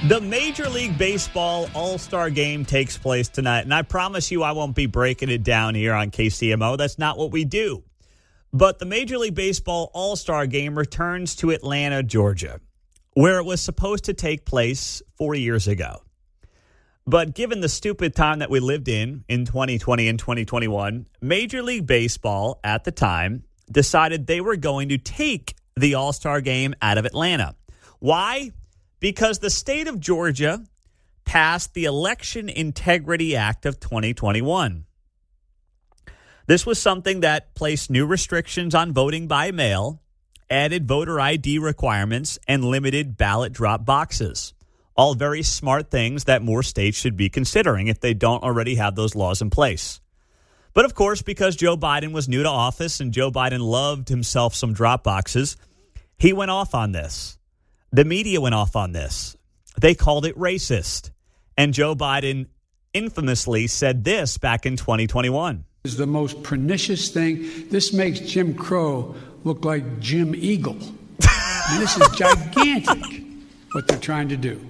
The Major League Baseball All-Star Game takes place tonight, and I promise you I won't be breaking it down here on KCMO. That's not what we do. But the Major League Baseball All-Star Game returns to Atlanta, Georgia, where it was supposed to take place 4 years ago. But given the stupid time that we lived in 2020 and 2021, Major League Baseball at the time decided they were going to take the All-Star Game out of Atlanta. Why? Because the state of Georgia passed the Election Integrity Act of 2021. This was something that placed new restrictions on voting by mail, added voter ID requirements, and limited ballot drop boxes. All very smart things that more states should be considering if they don't already have those laws in place. But of course, because Joe Biden was new to office and Joe Biden loved himself some drop boxes, he went off on this. The media went off on this. They called it racist. And Joe Biden infamously said this back in 2021. Is the most pernicious thing. This makes Jim Crow look like Jim Eagle. And this is gigantic, what they're trying to do.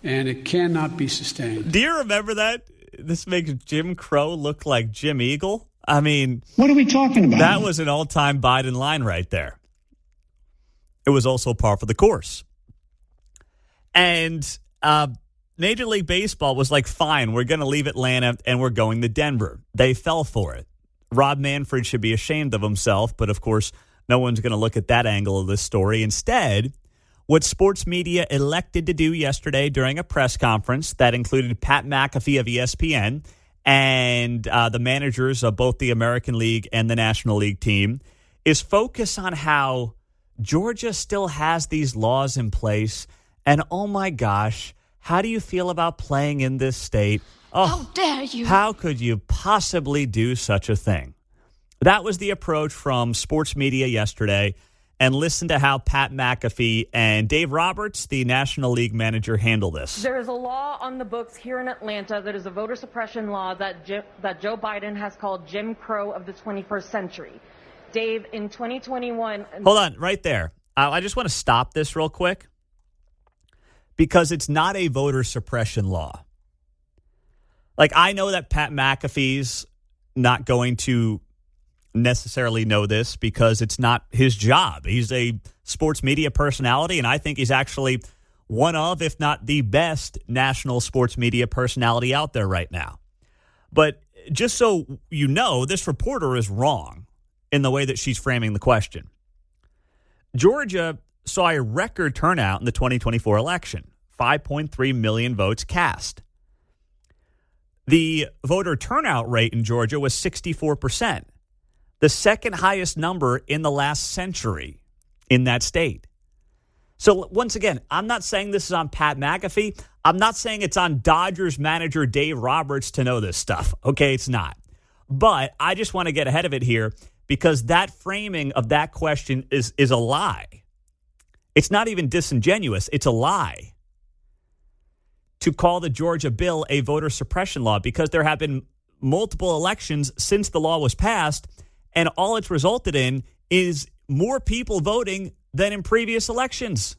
And it cannot be sustained. Do you remember that? This makes Jim Crow look like Jim Eagle? I mean, what are we talking about? That was an all-time Biden line right there. It was also par for the course. And Major League Baseball was like, fine, we're going to leave Atlanta and we're going to Denver. They fell for it. Rob Manfred should be ashamed of himself, but of course, no one's going to look at that angle of this story. Instead, what sports media elected to do yesterday during a press conference that included Pat McAfee of ESPN and the managers of both the American League and the National League team is focus on how Georgia still has these laws in place. And oh my gosh, how do you feel about playing in this state? Oh, how dare you? How could you possibly do such a thing? That was the approach from sports media yesterday. And listen to how Pat McAfee and Dave Roberts, the National League manager, handle this. There is a law on the books here in Atlanta that is a voter suppression law that Joe Biden has called Jim Crow of the 21st century. Dave, in 2021... Hold on, right there. I just want to stop this real quick because it's not a voter suppression law. Like, I know that Pat McAfee's not going to necessarily know this because it's not his job. He's a sports media personality, and I think he's actually one of, if not the best, national sports media personality out there right now. But just so you know, this reporter is wrong in the way that she's framing the question. Georgia saw a record turnout in the 2024 election, 5.3 million votes cast. The voter turnout rate in Georgia was 64%, the second highest number in the last century in that state. So once again, I'm not saying this is on Pat McAfee. I'm not saying it's on Dodgers manager Dave Roberts to know this stuff. Okay, it's not. But I just want to get ahead of it here, because that framing of that question is a lie. It's not even disingenuous. It's a lie to call the Georgia bill a voter suppression law, because there have been multiple elections since the law was passed, and all it's resulted in is more people voting than in previous elections.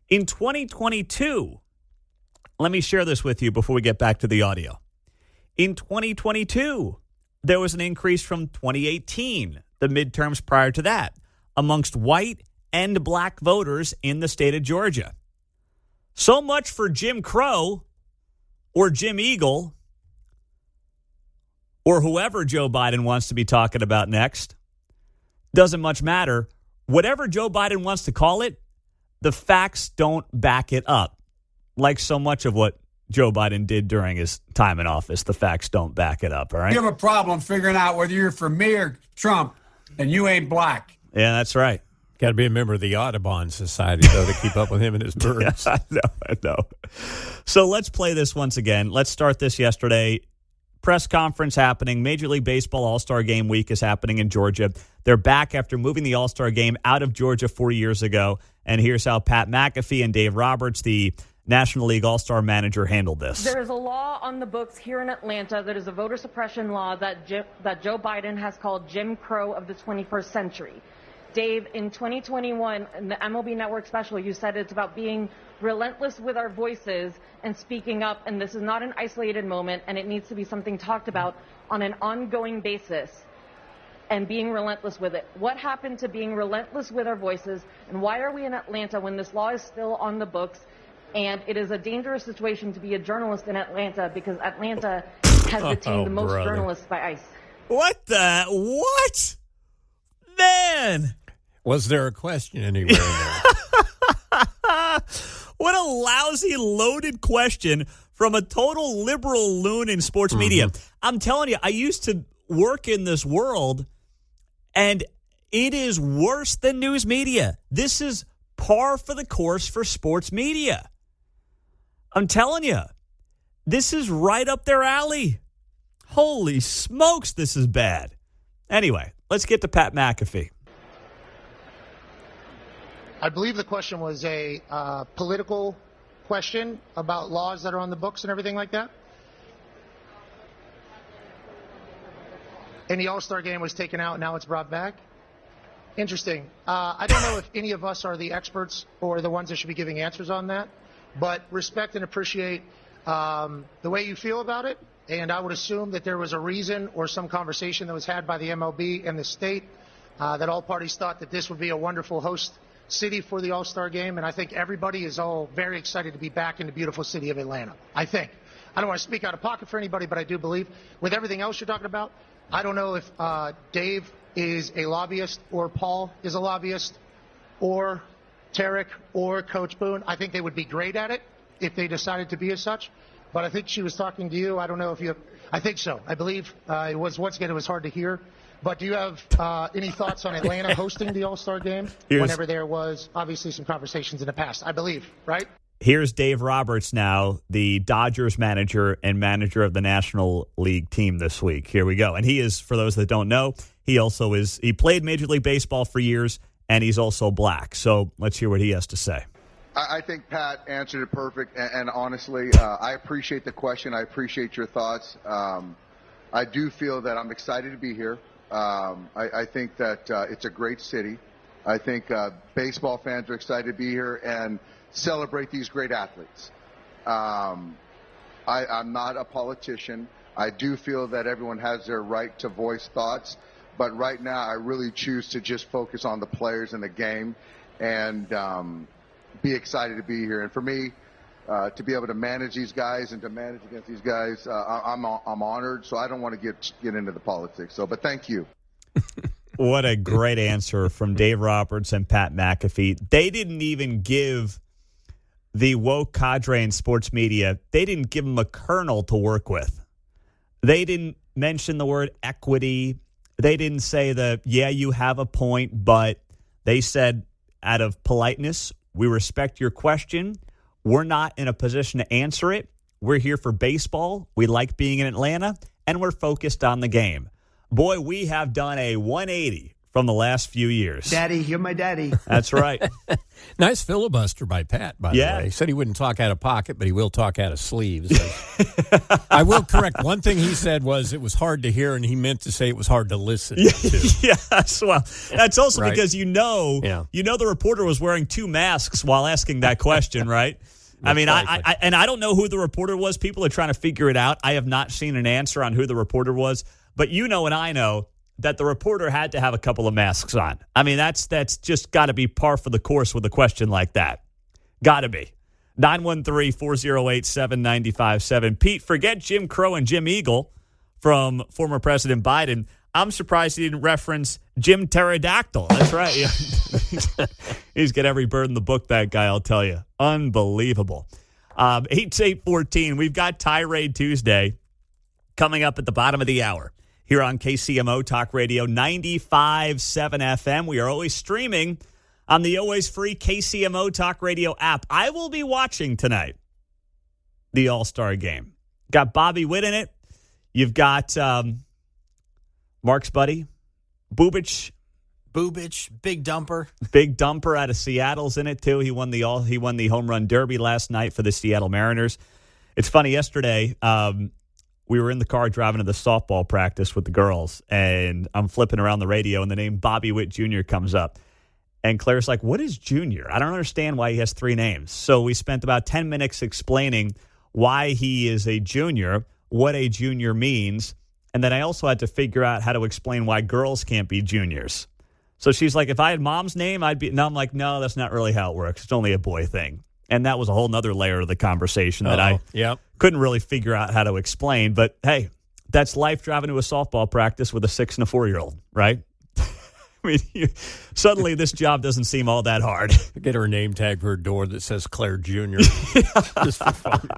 In 2022, let me share this with you before we get back to the audio. In 2022, there was an increase from 2018, the midterms prior to that, amongst white and black voters in the state of Georgia. So much for Jim Crow or Jim Eagle or whoever Joe Biden wants to be talking about next. Doesn't much matter. Whatever Joe Biden wants to call it, the facts don't back it up. Like so much of what Joe Biden did during his time in office, the facts don't back it up, all right? You have a problem figuring out whether you're for me or Trump, and you ain't black. Yeah, that's right. Got to be a member of the Audubon Society, though, to keep up with him and his birds. I know. So let's play this once again. Let's start this yesterday. Press conference happening. Major League Baseball All-Star Game Week is happening in Georgia. They're back after moving the All-Star Game out of Georgia 4 years ago. And here's how Pat McAfee and Dave Roberts, the National League All-Star manager, handled this. There is a law on the books here in Atlanta that is a voter suppression law that Joe Biden has called Jim Crow of the 21st century. Dave, in 2021, in the MLB Network special, you said it's about being relentless with our voices and speaking up, and this is not an isolated moment, and it needs to be something talked about on an ongoing basis and being relentless with it. What happened to being relentless with our voices, and why are we in Atlanta when this law is still on the books? And it is a dangerous situation to be a journalist in Atlanta because Atlanta has detained the most journalists by ICE. What? Man. Was there a question anywhere in there? What a lousy, loaded question from a total liberal loon in sports media. I'm telling you, I used to work in this world, and it is worse than news media. This is par for the course for sports media. I'm telling you, this is right up their alley. Holy smokes, this is bad. Anyway, let's get to Pat McAfee. I believe the question was a political question about laws that are on the books and everything like that. And the All-Star game was taken out, now it's brought back. Interesting. I don't know if any of us are the experts or the ones that should be giving answers on that, but respect and appreciate the way you feel about it. And I would assume that there was a reason or some conversation that was had by the MLB and the state that all parties thought that this would be a wonderful host city for the All-Star game. And I think everybody is all very excited to be back in the beautiful city of Atlanta. I think. I don't want to speak out of pocket for anybody, but I do believe with everything else you're talking about, I don't know if Dave is a lobbyist or Paul is a lobbyist or Tarek or Coach Boone. I think they would be great at it if they decided to be as such. But I think she was talking to you. I don't know if you – I think so. I believe it was – once again, it was hard to hear. But do you have any thoughts on Atlanta hosting the All-Star game whenever there was obviously some conversations in the past, I believe, right? Here's Dave Roberts now, the Dodgers manager and manager of the National League team this week. Here we go. And he is, for those that don't know, he also is – he played Major League Baseball for years, and he's also black. So let's hear what he has to say. I think Pat answered it perfect, and honestly, I appreciate the question. I appreciate your thoughts. I do feel that I'm excited to be here. I think that it's a great city. I think baseball fans are excited to be here and celebrate these great athletes. I'm not a politician. I do feel that everyone has their right to voice thoughts, but right now I really choose to just focus on the players in the game and be excited to be here. And for me, to be able to manage these guys and to manage against these guys, I'm honored. So I don't want to get into the politics. So, but thank you. What a great answer from Dave Roberts and Pat McAfee. They didn't even give the woke cadre in sports media, they didn't give them a kernel to work with. They didn't mention the word equity. They didn't say yeah, you have a point, but they said, out of politeness, we respect your question. We're not in a position to answer it. We're here for baseball. We like being in Atlanta, and we're focused on the game. Boy, we have done a 180 from the last few years. Daddy, you're my daddy. That's right. Nice filibuster by Pat, by the way. He said he wouldn't talk out of pocket, but he will talk out of sleeves. I will correct. One thing he said was it was hard to hear, and he meant to say it was hard to listen to. Yes, well, that's also because the reporter was wearing two masks while asking that question, right? I mean, I don't know who the reporter was. People are trying to figure it out. I have not seen an answer on who the reporter was, but you know and I know that the reporter had to have a couple of masks on. I mean, that's just got to be par for the course with a question like that. Got to be. 913-408-7957. Pete, forget Jim Crow and Jim Eagle from former President Biden. I'm surprised he didn't reference Jim Pterodactyl. That's right. He's got every bird in the book, that guy, I'll tell you. Unbelievable. 8-8-14. We've got Tirade Tuesday coming up at the bottom of the hour here on KCMO Talk Radio 95.7 FM. We are always streaming on the always free KCMO Talk Radio app. I will be watching tonight the All-Star game. Got Bobby Witt in it. You've got Mark's buddy, Bubich, Big Dumper. Big Dumper out of Seattle's in it too. He won the home run derby last night for the Seattle Mariners. It's funny, yesterday we were in the car driving to the softball practice with the girls, and I'm flipping around the radio, and the name Bobby Witt Jr. comes up. And Claire's like, what is Junior? I don't understand why he has 3 names. So we spent about 10 minutes explaining why he is a junior, what a junior means, and then I also had to figure out how to explain why girls can't be juniors. So she's like, if I had mom's name, I'd be... No, I'm like, no, that's not really how it works. It's only a boy thing. And that was a whole nother layer of the conversation that I couldn't really figure out how to explain. But, hey, that's life driving to a softball practice with a 6 and a 4-year-old, right? I mean, suddenly this job doesn't seem all that hard. Get her a name tag for her door that says Claire Jr. Just for fun.